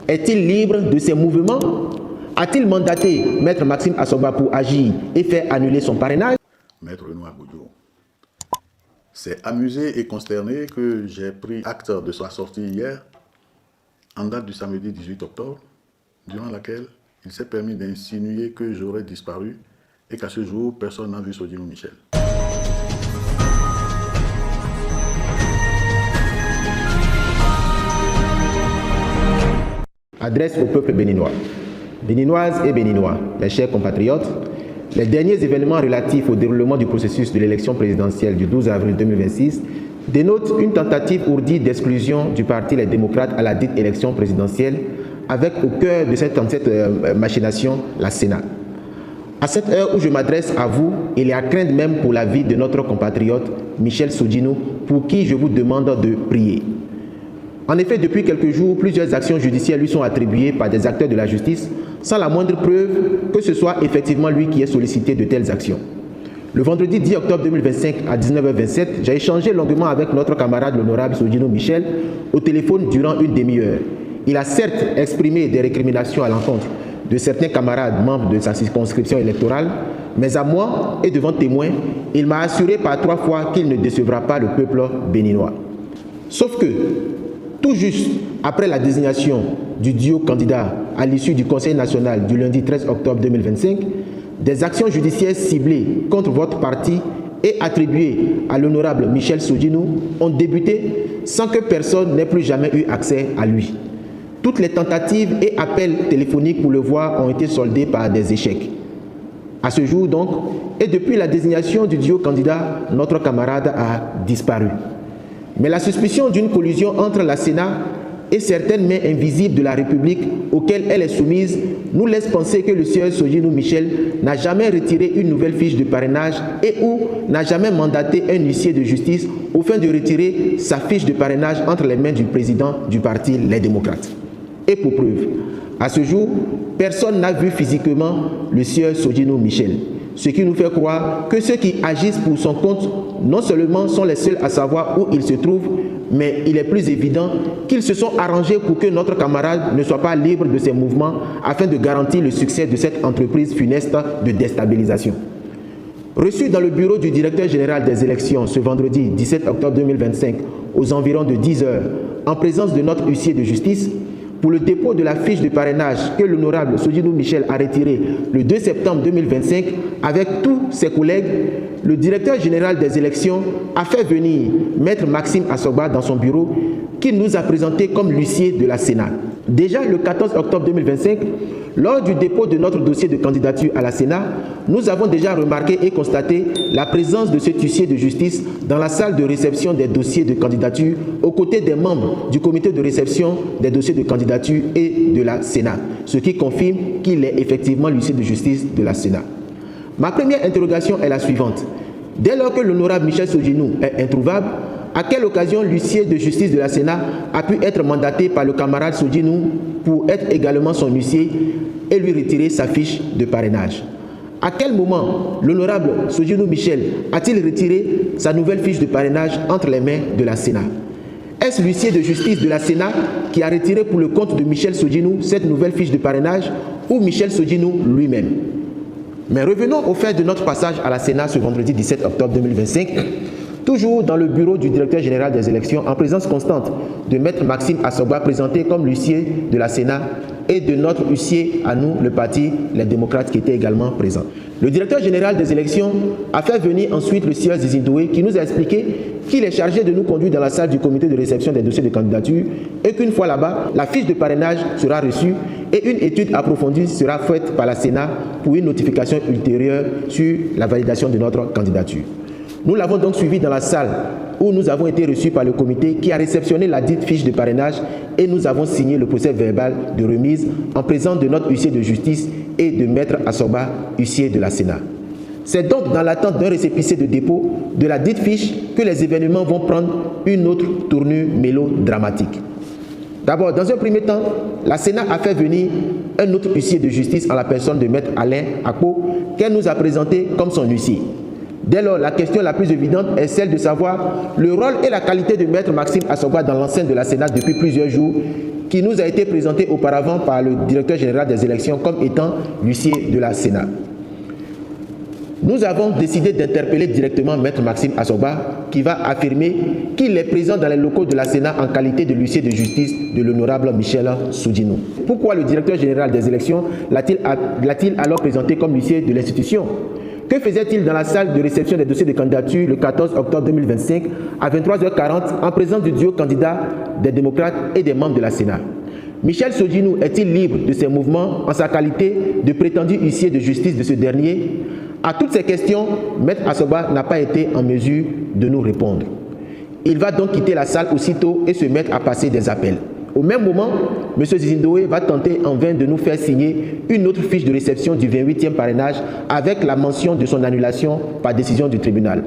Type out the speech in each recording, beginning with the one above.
Est-il libre de ses mouvements? A-t-il mandaté Maître Maxime Asogba pour agir et faire annuler son parrainage? Maître Renoir Goudjou, c'est amusé et consterné que j'ai pris acte de sa sortie hier, en date du samedi 18 octobre, durant laquelle il s'est permis d'insinuer que j'aurais disparu et qu'à ce jour, personne n'a vu Sodino Michel. Adresse au peuple béninois. Béninoises et béninois, mes chers compatriotes, les derniers événements relatifs au déroulement du processus de l'élection présidentielle du 12 avril 2026 dénotent une tentative ourdie d'exclusion du parti Les Démocrates à la dite élection présidentielle, avec au cœur de cette machination la Sénat. À cette heure où je m'adresse à vous, il est à craindre même pour la vie de notre compatriote Michel Sodino, pour qui je vous demande de prier. En effet, depuis quelques jours, plusieurs actions judiciaires lui sont attribuées par des acteurs de la justice, sans la moindre preuve que ce soit effectivement lui qui ait sollicité de telles actions. Le vendredi 10 octobre 2025 à 19h27, j'ai échangé longuement avec notre camarade l'honorable Sodino Michel au téléphone durant une demi-heure. Il a certes exprimé des récriminations à l'encontre de certains camarades membres de sa circonscription électorale, mais à moi et devant témoins, il m'a assuré par 3 fois qu'il ne décevra pas le peuple béninois. Sauf que, tout juste après la désignation du duo candidat à l'issue du Conseil national du lundi 13 octobre 2025, des actions judiciaires ciblées contre votre parti et attribuées à l'honorable Michel Sodino ont débuté sans que personne n'ait plus jamais eu accès à lui. Toutes les tentatives et appels téléphoniques pour le voir ont été soldés par des échecs. À ce jour donc, et depuis la désignation du duo candidat, notre camarade a disparu. Mais la suspicion d'une collusion entre la Sénat et certaines mains invisibles de la République auxquelles elle est soumise nous laisse penser que le sieur Sodino Michel n'a jamais retiré une nouvelle fiche de parrainage et ou n'a jamais mandaté un huissier de justice au fin de retirer sa fiche de parrainage entre les mains du président du parti Les Démocrates. Et pour preuve, à ce jour, personne n'a vu physiquement le sieur Sodino Michel, ce qui nous fait croire que ceux qui agissent pour son compte non seulement sont les seuls à savoir où il se trouve, mais il est plus évident qu'ils se sont arrangés pour que notre camarade ne soit pas libre de ses mouvements afin de garantir le succès de cette entreprise funeste de déstabilisation. Reçu dans le bureau du directeur général des élections ce vendredi 17 octobre 2025 aux environs de 10 h, en présence de notre huissier de justice, pour le dépôt de la fiche de parrainage que l'honorable Sodino Michel a retirée le 2 septembre 2025 avec tous ses collègues, le directeur général des élections a fait venir Maître Maxime Asogba dans son bureau, qu'il nous a présenté comme l'huissier de la Sénat. Déjà le 14 octobre 2025, lors du dépôt de notre dossier de candidature à la Sénat, nous avons déjà remarqué et constaté la présence de cet huissier de justice dans la salle de réception des dossiers de candidature aux côtés des membres du comité de réception des dossiers de candidature et de la Sénat, ce qui confirme qu'il est effectivement l'huissier de justice de la Sénat. Ma première interrogation est la suivante. Dès lors que l'honorable Michel Sodino est introuvable, à quelle occasion l'huissier de justice de la Sénat a pu être mandaté par le camarade Sodino pour être également son huissier et lui retirer sa fiche de parrainage? À quel moment l'honorable Sodino Michel a-t-il retiré sa nouvelle fiche de parrainage entre les mains de la Sénat? Est-ce l'huissier de justice de la Sénat qui a retiré pour le compte de Michel Sodino cette nouvelle fiche de parrainage ou Michel Sodino lui-même? Mais revenons au fait de notre passage à la Sénat ce vendredi 17 octobre 2025. Toujours dans le bureau du directeur général des élections, en présence constante de Maître Maxime Asogba, présenté comme l'huissier de la Sénat, et de notre huissier à nous, le parti Les Démocrates, qui était également présent. Le directeur général des élections a fait venir ensuite le sieur Zizindoué, qui nous a expliqué qu'il est chargé de nous conduire dans la salle du comité de réception des dossiers de candidature et qu'une fois là-bas, la fiche de parrainage sera reçue et une étude approfondie sera faite par la Sénat pour une notification ultérieure sur la validation de notre candidature. Nous l'avons donc suivi dans la salle où nous avons été reçus par le comité qui a réceptionné la dite fiche de parrainage et nous avons signé le procès verbal de remise en présence de notre huissier de justice et de Maître Asogba, huissier de la Sénat. C'est donc dans l'attente d'un récépissé de dépôt de la dite fiche que les événements vont prendre une autre tournure mélodramatique. D'abord, dans un premier temps, la Sénat a fait venir un autre huissier de justice en la personne de Maître Alain Akpo, qu'elle nous a présenté comme son huissier. Dès lors, la question la plus évidente est celle de savoir le rôle et la qualité de Maître Maxime Asogba dans l'enceinte de la Sénat depuis plusieurs jours qui nous a été présenté auparavant par le directeur général des élections comme étant l'huissier de la Sénat. Nous avons décidé d'interpeller directement Maître Maxime Assoba, qui va affirmer qu'il est présent dans les locaux de la Sénat en qualité de l'huissier de justice de l'honorable Michel Soudjinou. Pourquoi le directeur général des élections l'a-t-il alors présenté comme l'huissier de l'institution? Que faisait-il dans la salle de réception des dossiers de candidature le 14 octobre 2025 à 23h40 en présence du duo candidat des démocrates et des membres de la Sénat? Michel Soudjinou est-il libre de ses mouvements en sa qualité de prétendu huissier de justice de ce dernier? À toutes ces questions, Maître Assoba n'a pas été en mesure de nous répondre. Il va donc quitter la salle aussitôt et se mettre à passer des appels. Au même moment, M. Zizindoé va tenter en vain de nous faire signer une autre fiche de réception du 28e parrainage avec la mention de son annulation par décision du tribunal.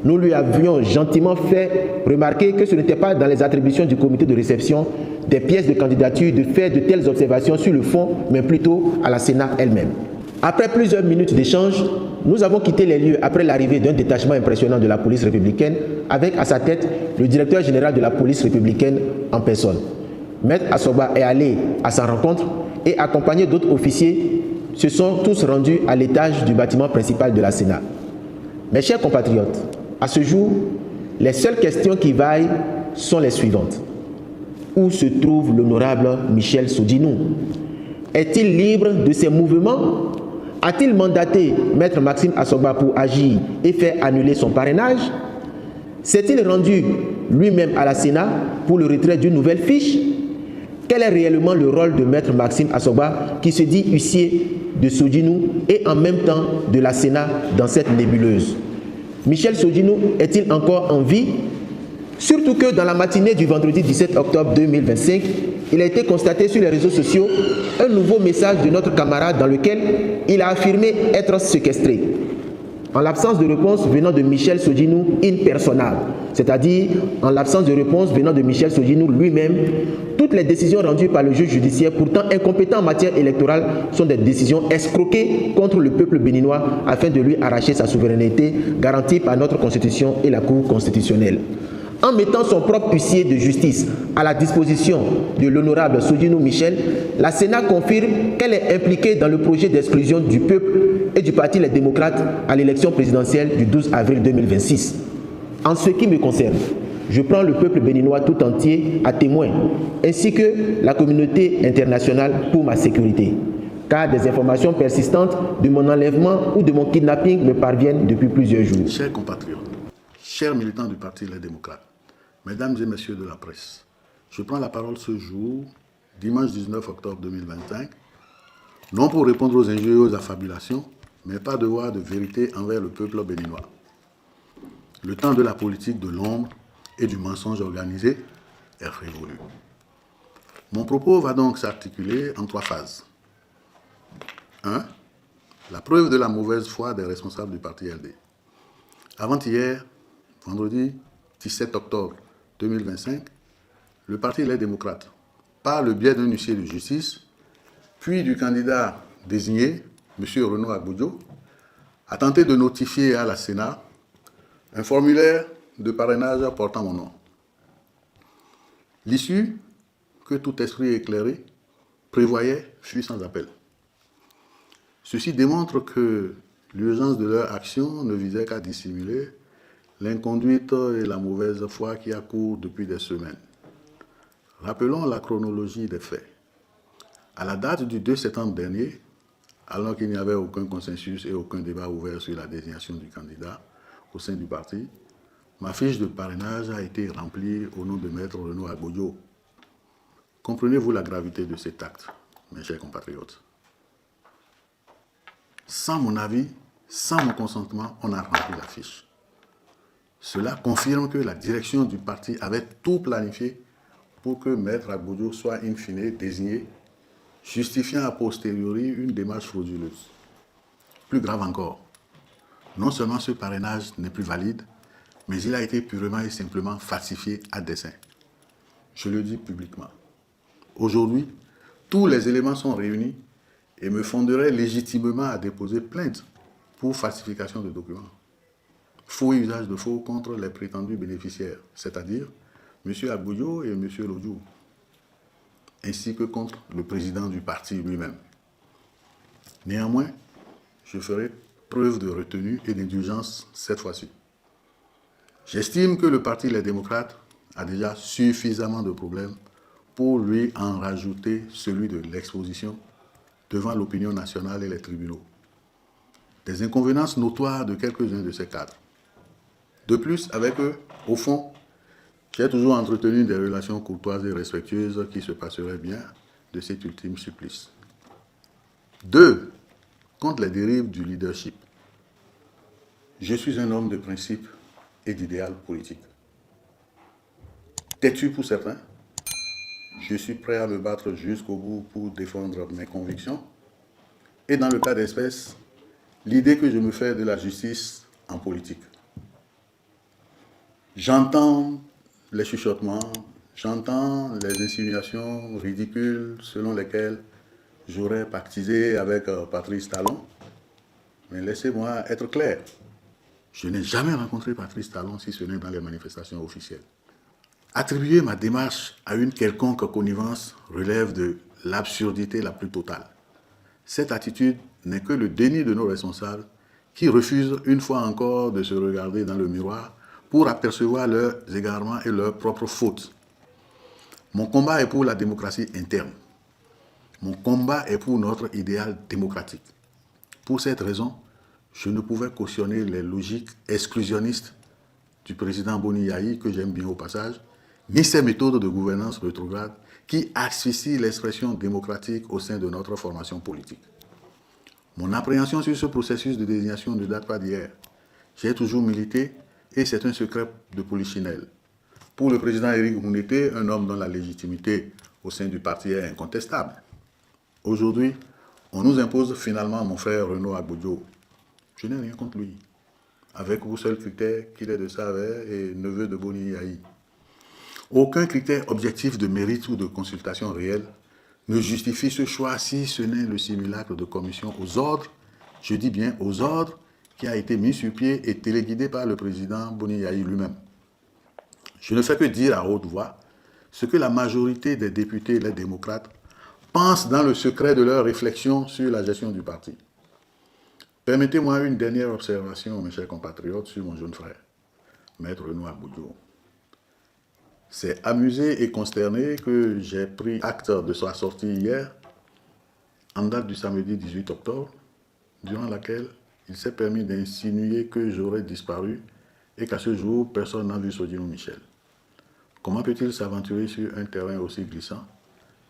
Nous lui avions gentiment fait remarquer que ce n'était pas dans les attributions du comité de réception des pièces de candidature de faire de telles observations sur le fond, mais plutôt à la Sénat elle-même. Après plusieurs minutes d'échange, nous avons quitté les lieux après l'arrivée d'un détachement impressionnant de la police républicaine avec à sa tête le directeur général de la police républicaine en personne. Maître Assoba est allé à sa rencontre et accompagné d'autres officiers se sont tous rendus à l'étage du bâtiment principal de la Sénat. Mes chers compatriotes, à ce jour, les seules questions qui vaillent sont les suivantes. Où se trouve l'honorable Michel Soudjinou? Est-il libre de ses mouvements? A-t-il mandaté Maître Maxime Assoba pour agir et faire annuler son parrainage? S'est-il rendu lui-même à la Sénat pour le retrait d'une nouvelle fiche? Quel est réellement le rôle de Maître Maxime Assoba qui se dit huissier de Soudjinou et en même temps de la Sénat dans cette nébuleuse? Michel Soudjinou est-il encore en vie? Surtout que dans la matinée du vendredi 17 octobre 2025, il a été constaté sur les réseaux sociaux un nouveau message de notre camarade dans lequel il a affirmé être séquestré. En l'absence de réponse venant de Michel Soudjinou in persona, c'est-à-dire en l'absence de réponse venant de Michel Soudjinou lui-même, toutes les décisions rendues par le juge judiciaire, pourtant incompétent en matière électorale, sont des décisions escroquées contre le peuple béninois afin de lui arracher sa souveraineté garantie par notre Constitution et la Cour constitutionnelle. En mettant son propre huissier de justice à la disposition de l'honorable Soudjinou Michel, la Sénat confirme qu'elle est impliquée dans le projet d'exclusion du peuple et du Parti Les Démocrates à l'élection présidentielle du 12 avril 2026. En ce qui me concerne, je prends le peuple béninois tout entier à témoin, ainsi que la communauté internationale pour ma sécurité, car des informations persistantes de mon enlèvement ou de mon kidnapping me parviennent depuis plusieurs jours. Chers compatriotes, chers militants du Parti Les Démocrates, mesdames et messieurs de la presse, je prends la parole ce jour, dimanche 19 octobre 2025, non pour répondre aux injures et aux affabulations, mais par devoir de vérité envers le peuple béninois. Le temps de la politique de l'ombre et du mensonge organisé est révolu. Mon propos va donc s'articuler en 3 phases. 1. La preuve de la mauvaise foi des responsables du Parti LD. Avant-hier, vendredi 17 octobre 2025, le Parti Les Démocrates, par le biais d'un huissier de justice, puis du candidat désigné, M. Renaud Agbodjo, a tenté de notifier à la Sénat un formulaire de parrainage portant mon nom. L'issue, que tout esprit éclairé prévoyait, fut sans appel. Ceci démontre que l'urgence de leur action ne visait qu'à dissimuler l'inconduite et la mauvaise foi qui accourent depuis des semaines. Rappelons la chronologie des faits. À la date du 2 septembre dernier, alors qu'il n'y avait aucun consensus et aucun débat ouvert sur la désignation du candidat au sein du parti, ma fiche de parrainage a été remplie au nom de Maître Renaud Agbodjo. Comprenez-vous la gravité de cet acte, mes chers compatriotes? Sans mon avis, sans mon consentement, on a rempli la fiche. Cela confirme que la direction du parti avait tout planifié pour que Maître Agbodjo soit in fine désigné, justifiant a posteriori une démarche frauduleuse. Plus grave encore, non seulement ce parrainage n'est plus valide, mais il a été purement et simplement falsifié à dessein. Je le dis publiquement. Aujourd'hui, tous les éléments sont réunis et me fonderaient légitimement à déposer plainte pour falsification de documents. Faux et usage de faux contre les prétendus bénéficiaires, c'est-à-dire M. Agbodjo et M. Lodjou. ainsi que contre le président du parti lui-même. Néanmoins, je ferai preuve de retenue et d'indulgence cette fois-ci. J'estime que le Parti Les Démocrates a déjà suffisamment de problèmes pour lui en rajouter celui de l'exposition devant l'opinion nationale et les tribunaux. Des inconvéniences notoires de quelques-uns de ces cadres. De plus, avec eux, au fond, j'ai toujours entretenu des relations courtoises et respectueuses qui se passeraient bien de cet ultime supplice. 2. Contre les dérives du leadership. Je suis un homme de principe et d'idéal politique. Têtu pour certains, je suis prêt à me battre jusqu'au bout pour défendre mes convictions. Et dans le cas d'espèce, l'idée que je me fais de la justice en politique. J'entends les chuchotements, j'entends les insinuations ridicules selon lesquelles j'aurais pactisé avec Patrice Talon. Mais laissez-moi être clair. Je n'ai jamais rencontré Patrice Talon si ce n'est dans les manifestations officielles. Attribuer ma démarche à une quelconque connivence relève de l'absurdité la plus totale. Cette attitude n'est que le déni de nos responsables qui refusent une fois encore de se regarder dans le miroir pour apercevoir leurs égarements et leurs propres fautes. Mon combat est pour la démocratie interne. Mon combat est pour notre idéal démocratique. Pour cette raison, je ne pouvais cautionner les logiques exclusionnistes du président Boni Yayi, que j'aime bien au passage, ni ses méthodes de gouvernance rétrograde qui asphyxient l'expression démocratique au sein de notre formation politique. Mon appréhension sur ce processus de désignation ne date pas d'hier. J'ai toujours milité et c'est un secret de polichinelle. Pour le président Éric Mounété, un homme dont la légitimité au sein du parti est incontestable. Aujourd'hui, on nous impose finalement mon frère Renaud Agbodjo. Je n'ai rien contre lui. Avec pour seul critère qu'il est de Savère et neveu de Boni Yayi. Aucun critère objectif de mérite ou de consultation réelle ne justifie ce choix si ce n'est le simulacre de commission aux ordres, je dis bien aux ordres, qui a été mis sur pied et téléguidé par le président Boni Yayi lui-même. Je ne fais que dire à haute voix ce que la majorité des députés, les démocrates, pensent dans le secret de leur réflexion sur la gestion du parti. Permettez-moi une dernière observation, mes chers compatriotes, sur mon jeune frère, Maître Renaud Agbodjo. C'est amusé et consterné que j'ai pris acte de sa sortie hier, en date du samedi 18 octobre, durant laquelle il s'est permis d'insinuer que j'aurais disparu et qu'à ce jour, personne n'a vu Sodino Michel. Comment peut-il s'aventurer sur un terrain aussi glissant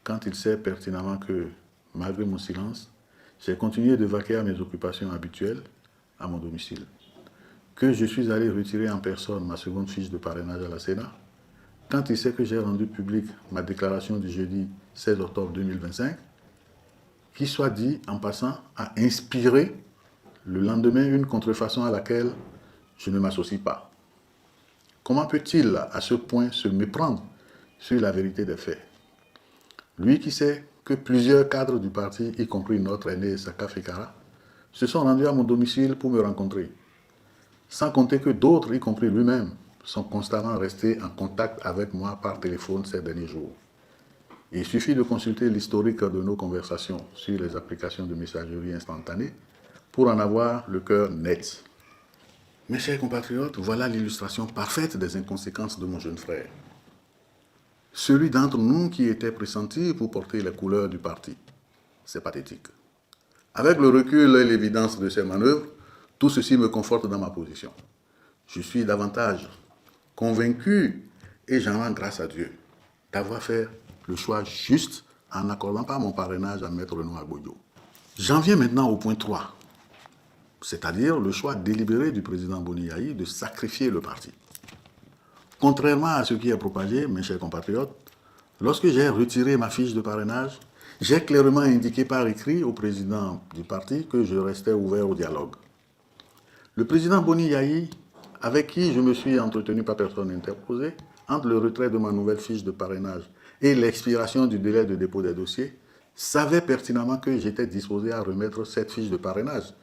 quand il sait pertinemment que, malgré mon silence, j'ai continué de vaquer à mes occupations habituelles à mon domicile, que je suis allé retirer en personne ma seconde fiche de parrainage à la Sénat, quand il sait que j'ai rendu publique ma déclaration du jeudi 16 octobre 2025, qui soit dit en passant a inspiré le lendemain une contrefaçon à laquelle je ne m'associe pas. Comment peut-il à ce point se méprendre sur la vérité des faits? Lui qui sait que plusieurs cadres du parti, y compris notre aîné Saka Fekara, se sont rendus à mon domicile pour me rencontrer. Sans compter que d'autres, y compris lui-même, sont constamment restés en contact avec moi par téléphone ces derniers jours. Il suffit de consulter l'historique de nos conversations sur les applications de messagerie instantanée pour en avoir le cœur net. Mes chers compatriotes, voilà l'illustration parfaite des inconséquences de mon jeune frère. Celui d'entre nous qui était pressenti pour porter les couleurs du parti. C'est pathétique. Avec le recul et l'évidence de ces manœuvres, tout ceci me conforte dans ma position. Je suis davantage convaincu, et j'en rends grâce à Dieu, d'avoir fait le choix juste en n'accordant pas mon parrainage à Maître Renaud Agbodjo. J'en viens maintenant au point 3, c'est-à-dire le choix délibéré du président Boni Yayi de sacrifier le parti. Contrairement à ce qui est propagé, mes chers compatriotes, lorsque j'ai retiré ma fiche de parrainage, j'ai clairement indiqué par écrit au président du parti que je restais ouvert au dialogue. Le président Boni Yayi, avec qui je me suis entretenu par personne interposée, entre le retrait de ma nouvelle fiche de parrainage et l'expiration du délai de dépôt des dossiers, savait pertinemment que j'étais disposé à remettre cette fiche de parrainage,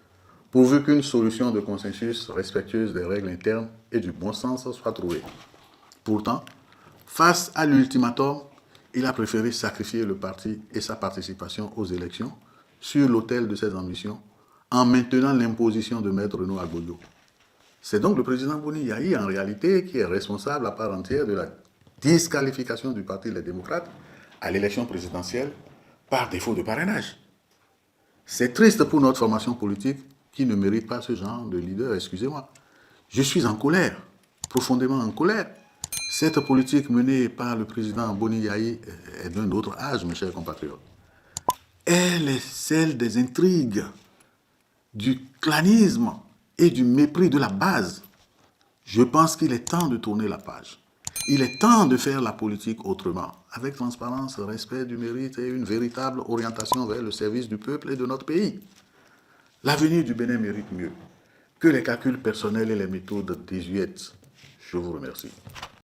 pourvu qu'une solution de consensus respectueuse des règles internes et du bon sens soit trouvée. Pourtant, face à l'ultimatum, il a préféré sacrifier le parti et sa participation aux élections sur l'autel de ses ambitions en maintenant l'imposition de Maître Renaud Agbojo. C'est donc le président Boni Yahi, en réalité, qui est responsable à part entière de la disqualification du Parti Les Démocrates à l'élection présidentielle par défaut de parrainage. C'est triste pour notre formation politique qui ne mérite pas ce genre de leader, excusez-moi. Je suis en colère, profondément en colère. Cette politique menée par le président Boni Yahi est d'un autre âge, mes chers compatriotes. Elle est celle des intrigues, du clanisme et du mépris de la base. Je pense qu'il est temps de tourner la page. Il est temps de faire la politique autrement, avec transparence, respect du mérite et une véritable orientation vers le service du peuple et de notre pays. L'avenir du Bénin mérite mieux que les calculs personnels et les méthodes désuètes. Je vous remercie.